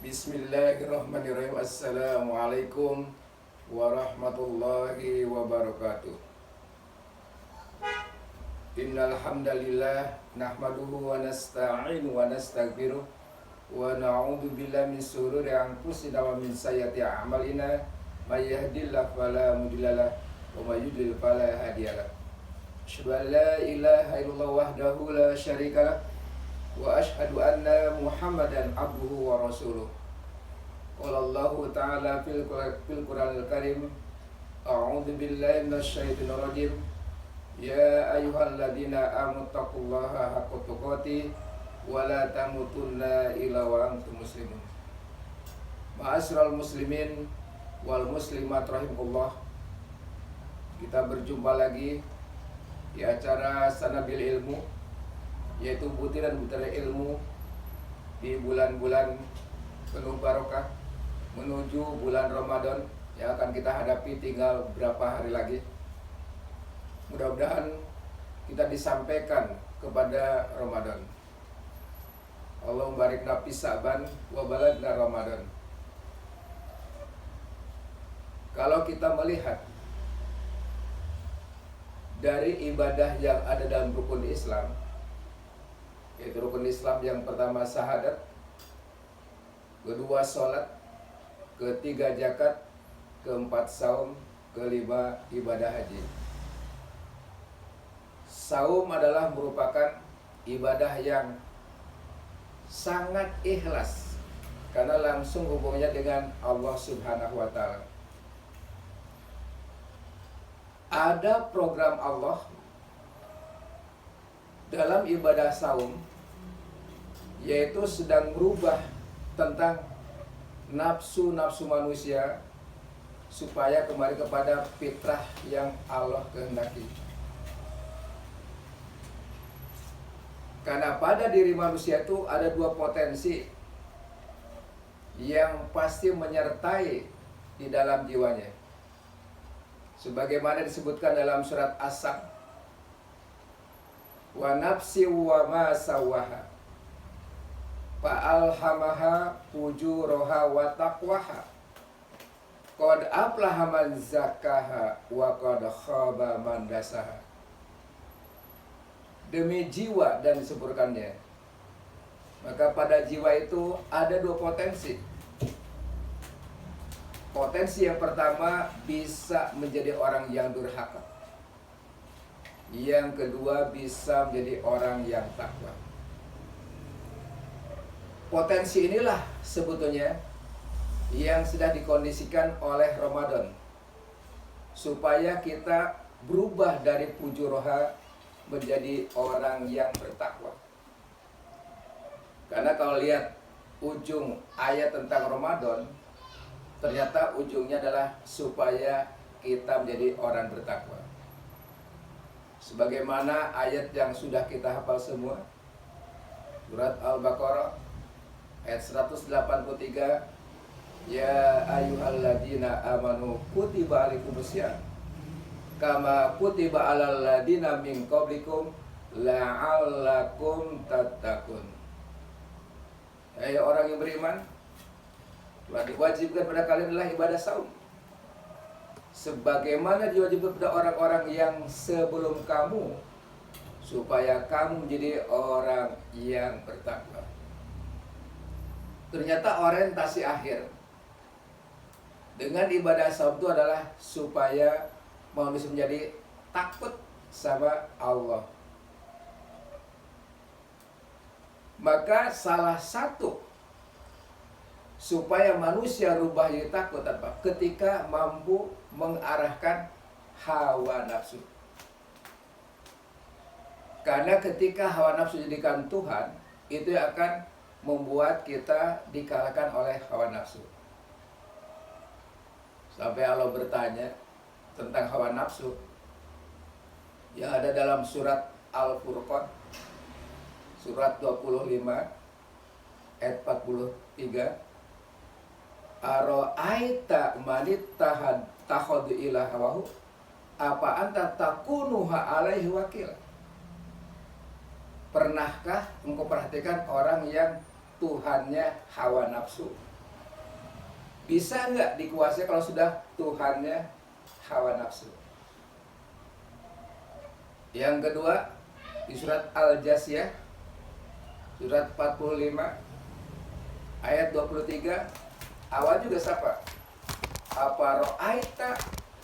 Bismillahirrahmanirrahim. Assalamualaikum warahmatullahi wabarakatuh. Innal hamdalillah nahmaduhu wa nasta'inu wa nastaghfiruh wa na'udzu billahi min shururi anfusina wa min sayyiati a'malina may yahdihillahu fala mudhillalah wa may yudlil fala hadiyalah. Asyhadu an la ilaha illallah wahdahu la syarikalah wa asyhadu anna Muhammadan abduhu wa rasuluh. Qala Allah Ta'ala fil Qur'anil Karim, a'udzu billahi minasyaitonir rajim. Ya ayyuhalladzina amanu taqullaha haqqa tuqatih wa la tamutunna illa wa antum muslimun. Ma'asyiral muslimin wal muslimat rahimakumullah. Kita berjumpa lagi di acara Sanabil Ilmu, yaitu butiran-butiran ilmu di bulan-bulan penuh barokah menuju bulan Ramadan yang akan kita hadapi tinggal berapa hari lagi. Mudah-mudahan kita disampaikan kepada Ramadan. Allahumma barik nafi Sa'ban wa baladna Ramadan. Kalau kita melihat dari ibadah yang ada dalam rukun Islam, yaitu rukun Islam yang pertama syahadat, kedua sholat, ketiga zakat, keempat saum, kelima ibadah haji. Saum adalah merupakan ibadah yang sangat ikhlas karena langsung hubungannya dengan Allah Subhanahu wa Ta'ala. Ada program Allah dalam ibadah saum, yaitu sedang merubah tentang nafsu-nafsu manusia supaya kembali kepada fitrah yang Allah kehendaki. Karena pada diri manusia itu ada dua potensi yang pasti menyertai di dalam jiwanya. Sebagaimana disebutkan dalam surat As-Saff, wa nafsi wa ma sawaha fa'alhamaha fujuraha wa taqwaha qad aflaha man zakkaha wa qad khaba man dasaha. Demi jiwa dan disempurkannya, maka pada jiwa itu ada dua potensi. Potensi yang pertama bisa menjadi orang yang durhaka, yang kedua bisa menjadi orang yang takwa. Potensi inilah sebetulnya yang sudah dikondisikan oleh Ramadan supaya kita berubah dari fujuroha menjadi orang yang bertakwa. Karena kalau lihat ujung ayat tentang Ramadan, ternyata ujungnya adalah supaya kita menjadi orang bertakwa. Sebagaimana ayat yang sudah kita hafal semua, surat Al-Baqarah ayat 183, ya ayyuhalladzina amanu kutiba alaikumusiyam kama kutiba alal ladzina min qablikum la'allakum tattaqun. Hai orang yang beriman, telah diwajibkan pada kalian adalah ibadah saum sebagaimana diwajibkan pada orang-orang yang sebelum kamu, supaya kamu menjadi orang yang bertakwa. Ternyata orientasi akhir dengan ibadah saum itu adalah supaya manusia menjadi takut sama Allah. Maka salah satu supaya manusia rubah jadi takut apa? Ketika mampu mengarahkan hawa nafsu. Karena ketika hawa nafsu jadikan Tuhan, itu akan membuat kita dikalahkan oleh hawa nafsu. Sampai Allah bertanya tentang hawa nafsu yang ada dalam surat Al-Furqan, surat 25 ayat 43. Ara'aita manittahad takhadu ila hawahu apa anta takunuha alaihi wakil. Pernahkah engkau perhatikan orang yang Tuhannya hawa nafsu? Bisa nggak dikuasai kalau sudah Tuhannya hawa nafsu? Yang kedua, di surat Al-Jasiyah, surat 45, ayat 23, awal juga sapa. Apa ra'aita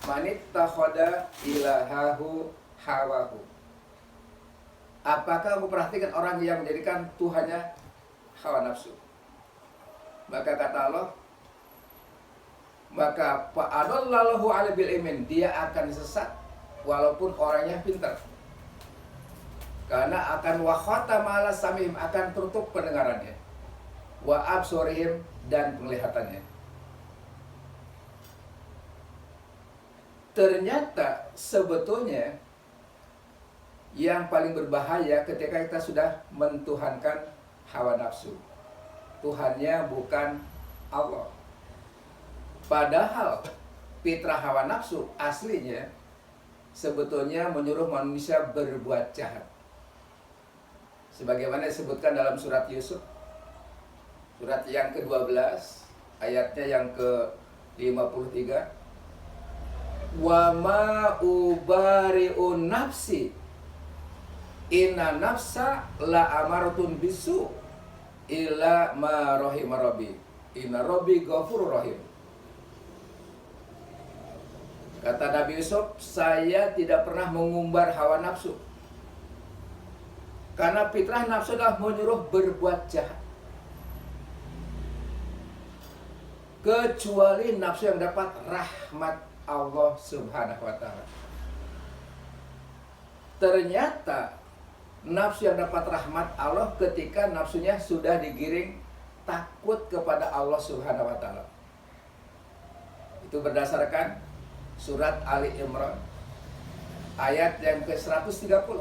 manittakhadha ilahahu hawahu. Apakah kamu perhatikan orang yang menjadikan Tuhannya hawa nafsu? Maka kata Allah, maka fa'adallahu ala bil imin, dia akan sesat walaupun orangnya pintar. Karena akan wa khatama ala samihim, akan tutup pendengarannya, wa absorihim, dan penglihatannya. Ternyata sebetulnya yang paling berbahaya ketika kita sudah mentuhankan hawa nafsu. Tuhannya bukan Allah. Padahal fitrah hawa nafsu aslinya sebetulnya menyuruh manusia berbuat jahat. Sebagaimana disebutkan dalam surat Yusuf, surat yang ke-12, ayatnya yang ke-53. Wa ma ubari'un nafsi inna nafsa la amaratun bisu illa ma rahima rabbi inna rabbi ghafurur rahim. Kata Nabi Yusuf, saya tidak pernah mengumbar hawa nafsu, karena fitrah nafsu adalah menyuruh berbuat jahat, kecuali nafsu yang dapat rahmat Allah Subhanahu wa ta'ala. Ternyata nafsu yang dapat rahmat Allah ketika nafsunya sudah digiring takut kepada Allah Subhanahu wa ta'ala. Itu berdasarkan surat Ali Imran ayat yang ke-130.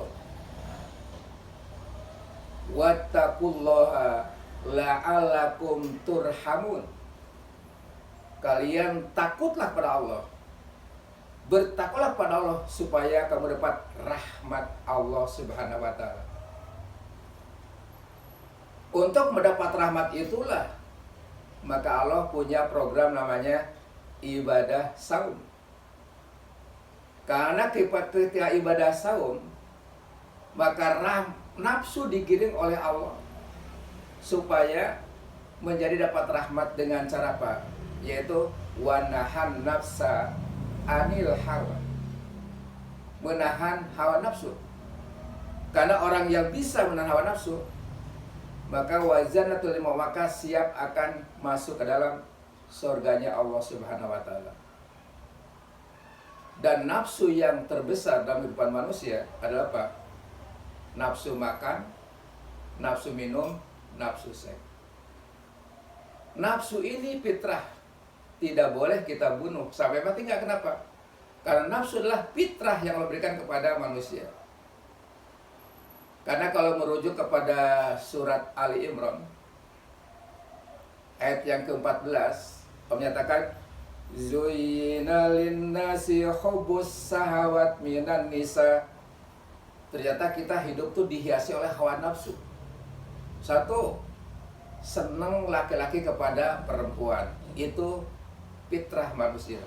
Wattaqullaha la'allakum turhamun. Kalian takutlah pada Allah, bertakwalah pada Allah supaya kamu dapat rahmat Allah Subhanahu wa ta'ala. Untuk mendapat rahmat itulah maka Allah punya program namanya ibadah saum. Karena ketika ibadah saum, maka nafsu digiring oleh Allah supaya menjadi dapat rahmat dengan cara apa? Yaitu wanahan nafsa anil hawa, menahan hawa nafsu. Karena orang yang bisa menahan hawa nafsu, maka wazanatul lima, maka siap akan masuk ke dalam surganya Allah Subhanahu wa ta'ala. Dan nafsu yang terbesar dalam kehidupan manusia adalah apa? Nafsu makan, nafsu minum, nafsu seks. Nafsu ini fitrah, tidak boleh kita bunuh sampai mati. Nggak, kenapa? Karena nafsu adalah fitrah yang Allah berikan kepada manusia. Karena kalau merujuk kepada surat Ali Imran ayat yang ke-14, menyatakan Zuyyina linnasi hubbus sahawat minan nisa. Ternyata kita hidup tuh dihiasi oleh hawa nafsu. Satu, senang laki-laki kepada perempuan. Itu fitrah manusia,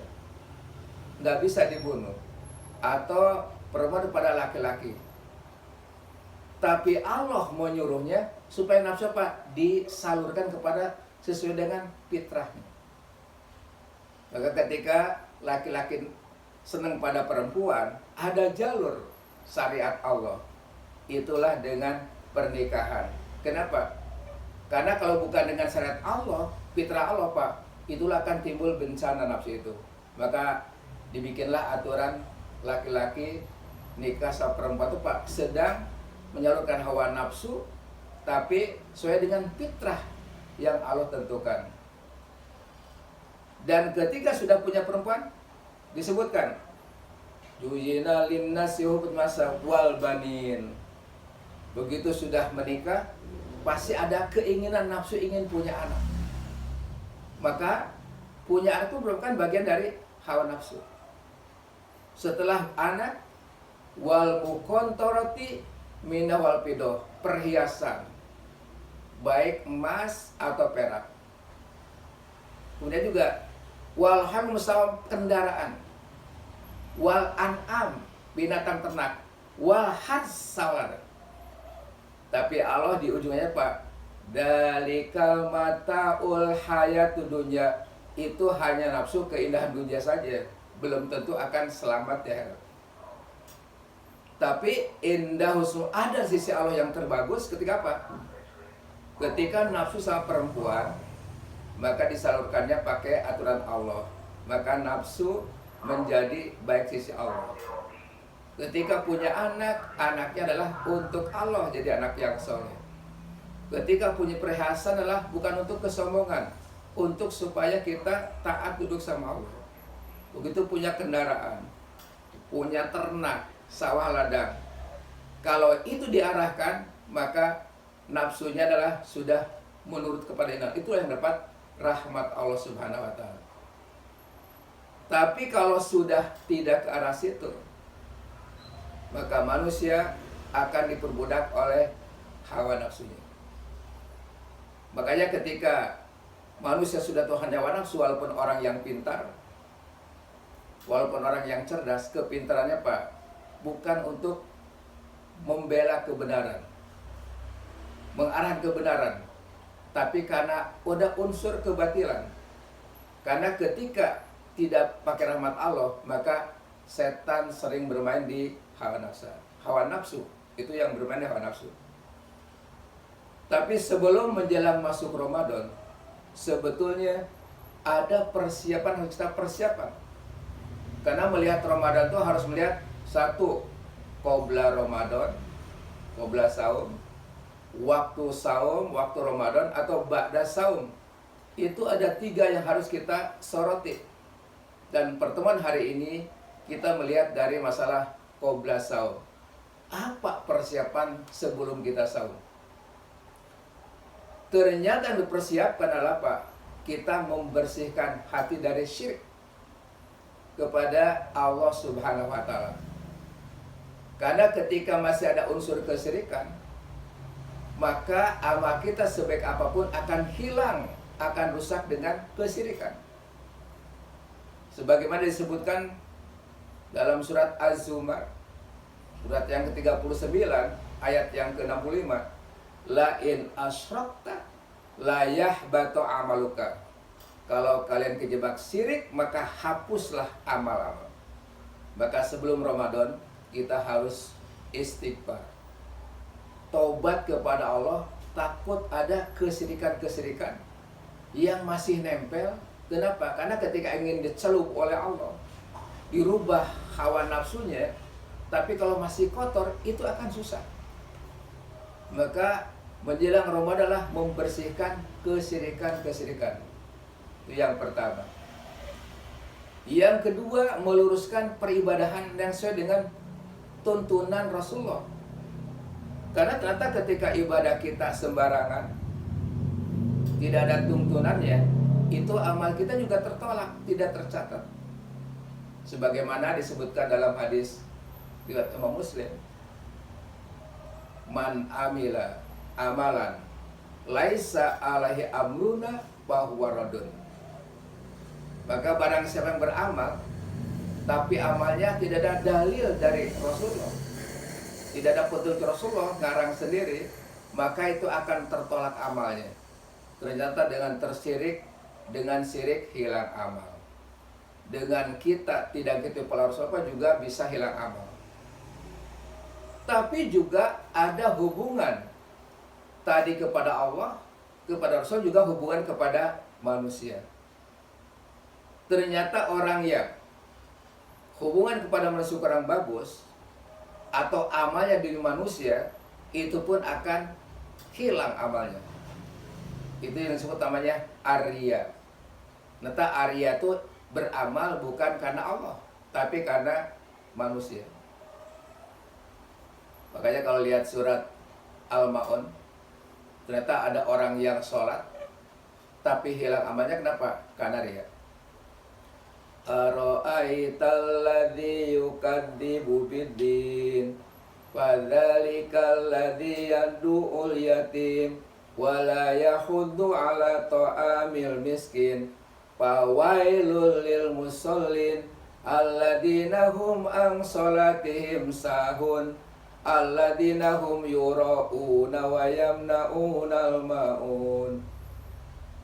nggak bisa dibunuh. Atau perempuan kepada laki-laki. Tapi Allah menyuruhnya supaya nafsu apa? Disalurkan kepada sesuai dengan fitrahnya. Maka ketika laki-laki senang pada perempuan, ada jalur syariat Allah. Itulah dengan pernikahan. Kenapa? Karena kalau bukan dengan syariat Allah, fitrah Allah, Pak, itulah akan timbul bencana nafsu itu. Maka dibikinlah aturan laki-laki nikah sama perempuan itu, Pak, sedang menyalurkan hawa nafsu, tapi sesuai dengan fitrah yang Allah tentukan. Dan ketika sudah punya perempuan, disebutkan Yuyina linnasi hubbul masa wal banin. Begitu sudah menikah, pasti ada keinginan nafsu ingin punya anak. Maka punya anak itu merupakan bagian dari hawa nafsu. Setelah anak, wal muqantarati minah wal fidoh, perhiasan, baik emas atau perak. Kemudian juga Wal ham sama kendaraan. Wal an'am binatang ternak. Wal harz sawar. Tapi Allah di ujungnya Pak, dalikal mataul hayatud dunya, itu hanya nafsu keindahan dunia saja, belum tentu akan selamat ya. Tapi indah husnul, ada sisi Allah yang terbagus ketika apa? Ketika nafsu sama perempuan, maka disalurkannya pakai aturan Allah, maka nafsu menjadi baik sisi Allah. Ketika punya anak, anaknya adalah untuk Allah, jadi anak yang soleh. Ketika punya perhiasan adalah bukan untuk kesombongan, untuk supaya kita taat duduk sama Allah. Begitu punya kendaraan, punya ternak, sawah ladang, kalau itu diarahkan, maka nafsunya adalah sudah menurut kepada Allah. Itulah yang dapat rahmat Allah Subhanahu wa Ta'ala. Tapi kalau sudah tidak ke arah situ, maka manusia akan diperbudak oleh hawa nafsunya. Makanya ketika manusia sudah Tuhan hawa nafsu, walaupun orang yang pintar, walaupun orang yang cerdas, kepintarannya Pak, bukan untuk membela kebenaran, mengarah kebenaran, tapi karena ada unsur kebatilan. Karena ketika tidak pakai rahmat Allah, maka setan sering bermain di hawa nafsu. Hawa nafsu itu yang bermain di hawa nafsu. Tapi sebelum menjelang masuk Ramadan, sebetulnya ada persiapan, harus kita persiapan. Karena melihat Ramadan itu harus melihat satu, qobla Ramadan, qobla saum, waktu saum, waktu Ramadan, atau ba'da saum. Itu ada 3 yang harus kita soroti. Dan pertemuan hari ini kita melihat dari masalah qobla saum. Apa persiapan sebelum kita saum? Ternyata yang dipersiapkan adalah apa? Kita membersihkan hati dari syirik kepada Allah Subhanahu wa Ta'ala. Karena ketika masih ada unsur kesyirikan, maka amal kita sebaik apapun akan hilang, akan rusak dengan kesyirikan. Sebagaimana disebutkan dalam surat Az-Zumar, surat yang ke-39, ayat yang ke-65, la in asyrakta la yahbatu amaluka. Kalau kalian kejebak syirik, maka hapuslah amal-amal. Maka sebelum Ramadan kita harus istighfar, taubat kepada Allah, takut ada kesyirikan-kesyirikan yang masih nempel. Kenapa? Karena ketika ingin dicelup oleh Allah, dirubah hawa nafsunya, tapi kalau masih kotor, itu akan susah. Maka menjelang Ramadan adalah membersihkan kesyirikan-kesyirikan. Itu yang pertama. Yang kedua, meluruskan peribadahan yang sesuai dengan tuntunan Rasulullah. Karena ternyata ketika ibadah kita sembarangan, tidak ada tuntunannya, itu amal kita juga tertolak, tidak tercatat. Sebagaimana disebutkan dalam hadis riwayat Imam Muslim, man amila amalan laisa alaihi amruna fahuwa radun. Maka barang siapa yang beramal tapi amalnya tidak ada dalil dari Rasulullah, tidak ada petunjuk Rasulullah, ngarang sendiri, maka itu akan tertolak amalnya. Ternyata dengan tersyirik, dengan syirik hilang amal. Dengan kita tidak gitu pola Rasulullah juga bisa hilang amal. Tapi juga ada hubungan tadi kepada Allah, kepada Rasul, juga hubungan kepada manusia. Ternyata orang yang hubungan kepada manusia kurang bagus, atau amalnya di manusia, itu pun akan hilang amalnya. Itu yang disebut namanya Arya. Ternyata Arya itu beramal bukan karena Allah, tapi karena manusia. Makanya kalau lihat surat Al-Ma'un, ternyata ada orang yang sholat tapi hilang amalnya. Kenapa? Karena riya. Ara'aital ladzi yukadzibu biddin fadzalikal ladzi yad'ul yatim wa la yahuddu ala ta'amil miskin Fawailul lil musallin alladzina hum an salatihim sahun alladzina hum yura'una wa yamna'unal ma'un.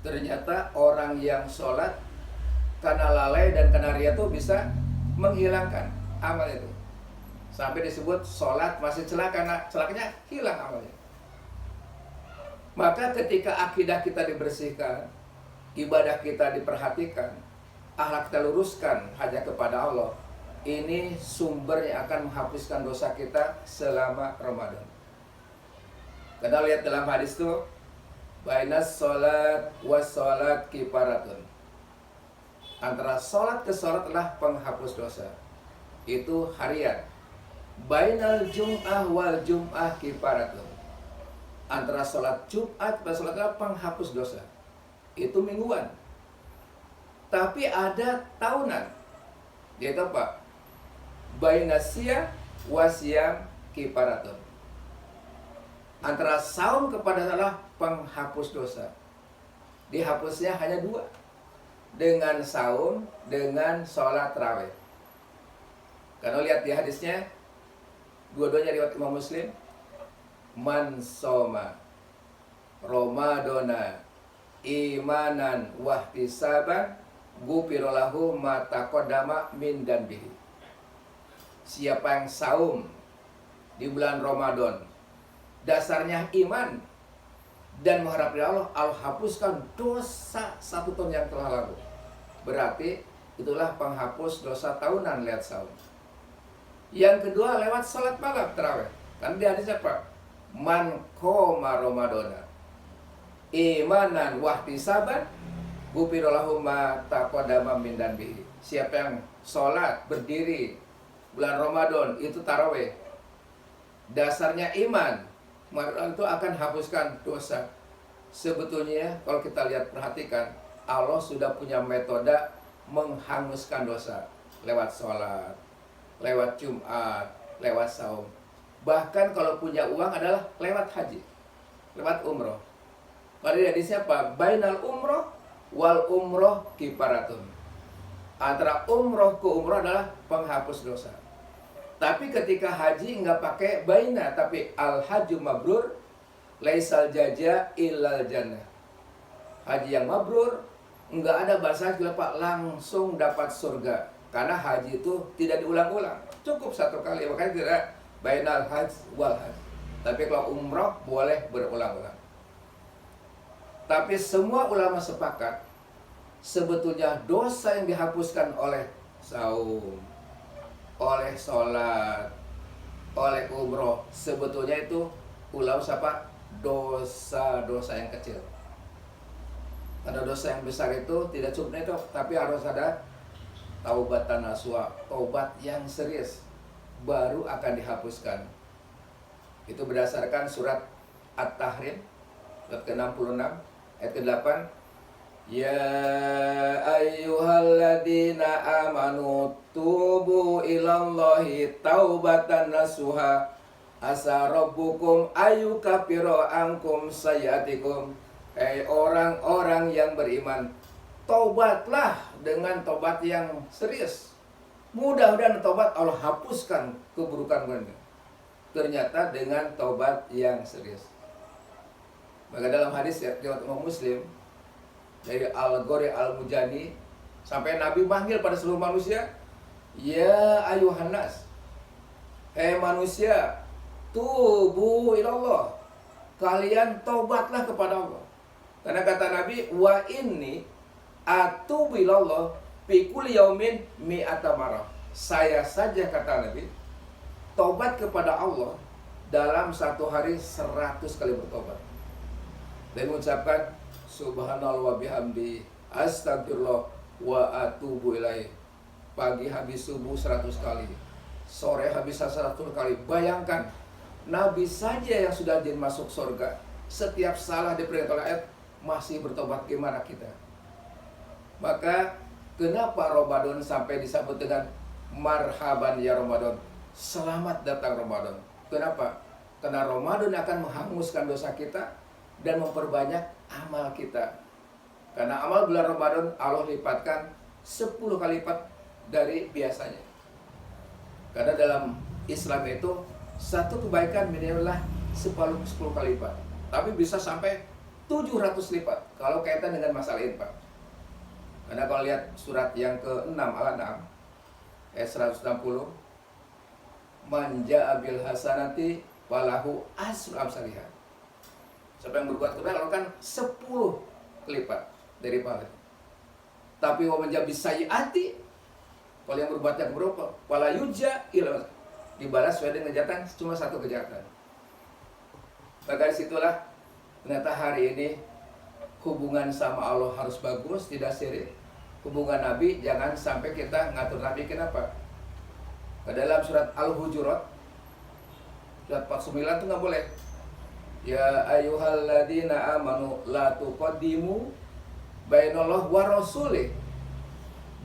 Ternyata orang yang sholat karena lalai dan karena ria itu bisa menghilangkan amal itu. Sampai disebut sholat masih celaka, karena celakanya hilang amalnya. Maka ketika akidah kita dibersihkan, ibadah kita diperhatikan, akhlak kita luruskan hanya kepada Allah, ini sumber yang akan menghapuskan dosa kita selama Ramadan. Karena lihat dalam hadis itu, bainas sholat was sholat kiparatun. Antara sholat ke sholat adalah penghapus dosa. Itu harian. Bainal jum'ah wal jum'ah kiparatun. Antara sholat Jumat dan sholat adalah penghapus dosa. Itu mingguan. Tapi ada tahunan. Yaitu apa? Bainasya wasyam kiparatun. Antara saum kepada adalah penghapus dosa. Dihapusnya hanya dua. Dengan saum, dengan sholat tarawih. Karena lihat di hadisnya, dua-duanya riwayat Imam Muslim. Man soma Ramadana imanan wahtisaban ghufira lahu ma taqaddama min dzanbihi. Siapa yang saum di bulan Ramadan dasarnya iman dan mengharap dari Allah, Allah hapuskan dosa 1 tahun yang telah lalu. Berarti itulah penghapus dosa tahunan lewat saum. Yang kedua lewat salat malam tarawih. Kan di hadis apa? Man qoma Ramadana imanan wahtisaban ghufira lahu ma taqaddama min dzanbihi. Siapa yang sholat berdiri bulan Ramadan itu tarawih, dasarnya iman, maka itu akan hapuskan dosa. Sebetulnya kalau kita lihat perhatikan, Allah sudah punya metode menghanguskan dosa lewat sholat, lewat Jumat, lewat saum. Bahkan kalau punya uang adalah lewat haji, lewat umroh. Pada hadisnya apa? Bainal umroh wal umroh kiparatun. Antara umroh ke umroh adalah penghapus dosa. Tapi ketika haji nggak pakai baina, tapi al haju mabrur laisal jaja illal jannah. Haji yang mabrur nggak ada bahasa Pak langsung dapat surga, karena haji itu tidak diulang-ulang, cukup 1 kali, makanya tidak bainal haj wal haj. Tapi kalau umroh boleh berulang-ulang. Tapi semua ulama sepakat sebetulnya dosa yang dihapuskan oleh saum, oleh sholat, oleh umroh, sebetulnya itu ulama siapa? Dosa-dosa yang kecil. Karena dosa yang besar itu tidak cukup itu, tapi harus ada taubatan nasuha, taubat yang serius, baru akan dihapuskan. Itu berdasarkan surat At-Tahrim surat ke-66 ayat ke-8. Ya ayyuhalladzina amanu tubu ilallahi taubatan nasuha asa rabbukum ayyukaffira ankum sayyi'atikum. Hai orang-orang yang beriman, taubatlah dengan taubat yang serius. Mudah-mudahan taubat Allah hapuskan keburukan Anda. Ternyata dengan taubat yang serius. Maka dalam hadis riwayat Imam Muslim dari Al-Ghori Al-Mujani, sampai Nabi manggil pada seluruh manusia, ya ayuhan nas, hai manusia, tubu ilallah, kalian taubatlah kepada Allah. Karena kata Nabi, wa inni atubu ilallah fi kulli yaumin mi'ata marah. Saya saja, kata Nabi, taubat kepada Allah dalam 1 hari 100 kali bertobat. Dan mengucapkan subhanallah wa bihamdi astagfirullah wa atubu ilaih. Pagi habis subuh 100 kali, sore habis 100 kali. Bayangkan, Nabi saja yang sudah jadi masuk surga, setiap salah diperintah oleh ayat masih bertobat, gimana kita? Maka kenapa Ramadan sampai disebut dengan marhaban ya Ramadan, selamat datang Ramadan? Kenapa? Karena Ramadan akan menghanguskan dosa kita dan memperbanyak amal kita. Karena amal bulan Ramadan Allah lipatkan 10 kali lipat dari biasanya. Karena dalam Islam itu satu kebaikan minimal 10 kali lipat. Tapi bisa sampai 700 lipat kalau kaitan dengan masalah infak. Karena kalau lihat surat yang ke-6 Al-An'am ayat 160, man ja'a bil hasanati walahu asru amsalihah. Siapa yang berbuat kebaikan Allah kan 10 kelipat dari pahala. Tapi wa man ja'a bis sayyiati, kalau yang berbuat yang berapa? Wala yujza ila, dibalas sesuai dengan kejahatan, cuma satu kejahatan. Maka disitulah ternyata hari ini hubungan sama Allah harus bagus, tidak sirik. Hubungan Nabi jangan sampai kita ngatur Nabi. Kenapa? Dalam surat Al-Hujurat surat 49 itu nggak boleh. Ya ayyuhalladzina amanu la tuqaddimu bainallah wa rasulih.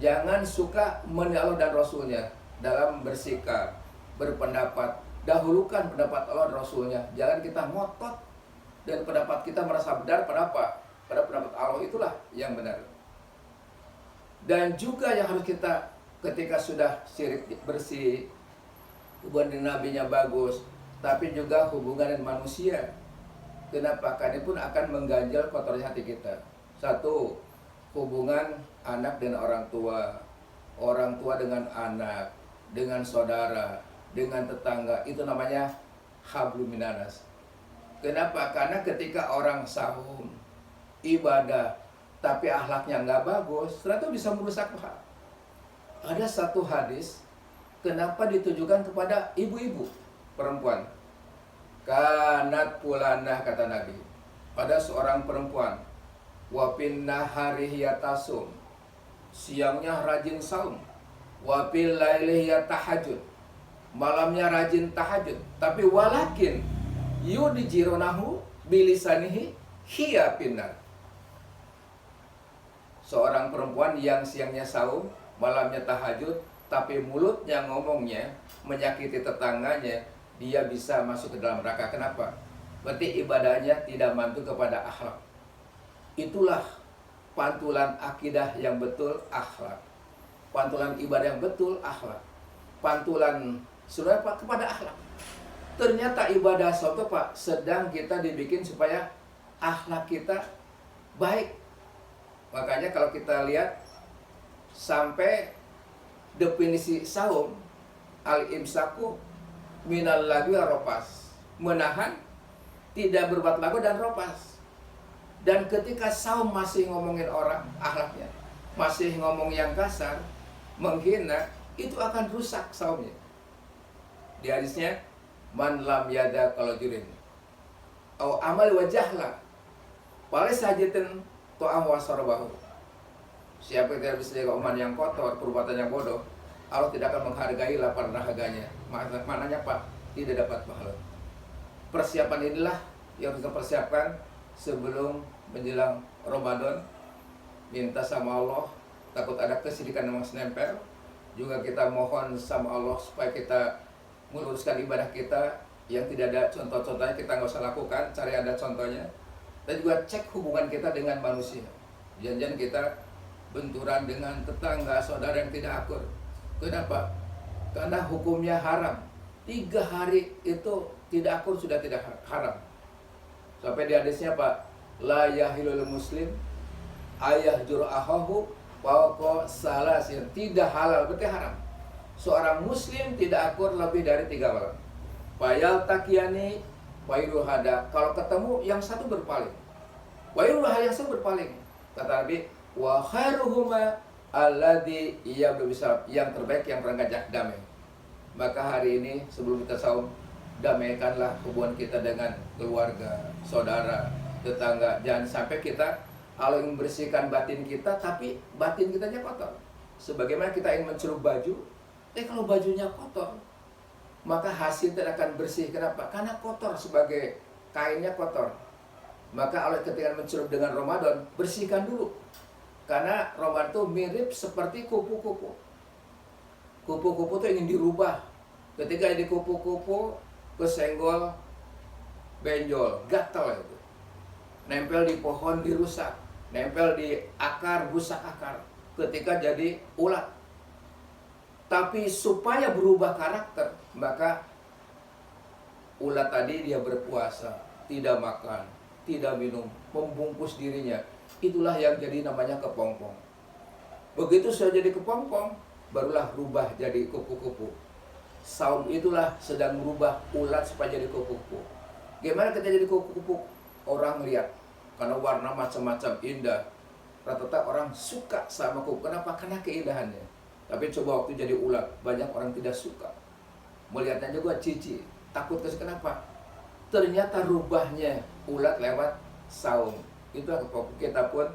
Jangan suka menilai Allah dan Rasulnya dalam bersikap, berpendapat. Dahulukan pendapat Allah dan Rasulnya. Jangan kita ngotot dan pendapat kita merasa benar pada apa? Pada pendapat Allah, itulah yang benar. Dan juga yang harus kita, ketika sudah syirik bersih, hubungan dengan nabinya bagus, tapi juga hubungan dengan manusia. Kenapa? Karena pun akan mengganjal kotornya hati kita. Satu, hubungan anak dengan orang tua dengan anak, dengan saudara, dengan tetangga, itu namanya hablum minanas. Kenapa? Karena ketika orang sahum, ibadah, tapi akhlaknya nggak bagus, ternyata bisa merusak hak. Ada satu hadis, kenapa ditujukan kepada ibu-ibu perempuan? Kanat pulanah, kata Nabi, pada seorang perempuan, wapin nahari hiyatasum, siangnya rajin saum, wapil laili hiyatahajud, malamnya rajin tahajud, tapi walakin yudijironahu bilisanihi hiya pinnar. Seorang perempuan yang siangnya saum, malamnya tahajud, tapi mulutnya ngomongnya menyakiti tetangganya, dia bisa masuk ke dalam neraka. Kenapa? Berarti ibadahnya tidak mantu kepada akhlak. Itulah pantulan akidah yang betul, akhlak. Pantulan ibadah yang betul, akhlak. Pantulan sudah Pak kepada akhlak. Ternyata ibadah suatu Pak sedang kita dibikin supaya akhlak kita baik. Makanya kalau kita lihat sampai definisi saum, al-imsaku minal lagwi ropas, menahan tidak berbuat lagu dan ropas. Dan ketika saum masih ngomongin orang, akhlaknya masih ngomong yang kasar, menghina, itu akan rusak saumnya. Di hadisnya, man lam yada kalau jurin au amal wajahlah paling sajitin to'am wasarabahu. Siapa yang tidak bisa jaga omongan yang kotor, perbuatan yang bodoh, Allah tidak akan menghargai lapar dahaganya. Maknanya Pak, tidak dapat pahala. Persiapan inilah yang harus kita persiapkan sebelum menjelang Ramadan. Minta sama Allah, takut ada kesedihan yang masih nempel. Juga kita mohon sama Allah supaya kita meluruskan ibadah kita yang tidak ada contoh-contohnya, kita nggak usah lakukan, cari ada contohnya. Dan juga cek hubungan kita dengan manusia. Jangan-jangan kita benturan dengan tetangga, saudara yang tidak akur. Kenapa? Karena hukumnya haram. 3 hari itu tidak akur sudah tidak haram. Sampai di hadisnya Pak, la yahilul muslim ayah jur'ahahu waqo salasin, tidak halal, berarti haram. Seorang muslim tidak akur lebih dari 3 malam. Bayal takiyani wairuhada, kalau ketemu yang satu berpaling. Wairuhada yang satu berpaling. Kata Nabi, wa khairuhuma alladhi yabdu bisab, yang terbaik yang berangkat damai. Maka hari ini sebelum kita saum, damaikanlah hubungan kita dengan keluarga, saudara, tetangga. Jangan sampai kita Allah ingin membersihkan batin kita, tapi batin kitanya kotor. Sebagaimana kita ingin mencelup baju, kalau bajunya kotor, maka hasil tidak akan bersih. Kenapa? Karena kotor, sebagai kainnya kotor. Maka Allah ketika mencelup dengan Ramadan, bersihkan dulu. Karena Ramadan itu mirip seperti kupu-kupu. Kupu-kupu itu ingin dirubah. Ketika di kupu-kupu, kesenggol, benjol, gatal itu. Nempel di pohon dirusak. nempel di akar, rusak akar ketika jadi ulat. Tapi supaya berubah karakter, maka ulat tadi dia berpuasa, tidak makan, tidak minum, membungkus dirinya. Itulah yang jadi namanya kepompong. Begitu sudah jadi kepompong, barulah rubah jadi kupu-kupu. Saum itulah sedang merubah ulat supaya jadi kupu-kupu. Gimana kita jadi kupu-kupu? Orang lihat, karena warna macam-macam indah. Rata-rata orang suka sama kupu. Kenapa? Karena keindahannya. Tapi coba waktu jadi ulat, banyak orang tidak suka. Melihatnya juga cici, takut kasih. Kenapa? Ternyata rubahnya ulat lewat saum. Itulah kita pun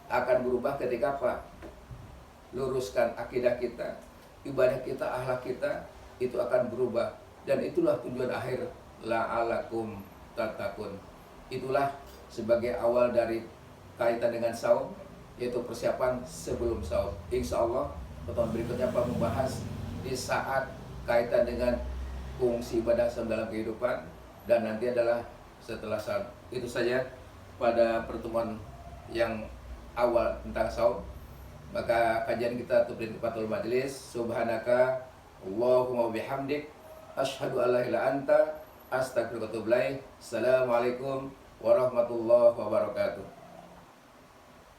akan berubah ketika apa? Luruskan akidah kita, ibadah kita, akhlak kita, itu akan berubah. Dan itulah tujuan akhir la'alakum tattaqun. Itulah sebagai awal dari kaitan dengan saum, yaitu persiapan sebelum saum. Insya Allah pertemuan berikutnya akan membahas di saat kaitan dengan fungsi ibadah saum dalam kehidupan, dan nanti adalah setelah saum. Itu saja pada pertemuan yang awal tentang saum. Maka kajian kita tutup di tempat majelis. Subhanaka Allahumma bihamdik asyhadu an la ilaha illa anta astaghfiruka wa atubu ilaik. Assalamualaikum warahmatullahi wabarakatuh.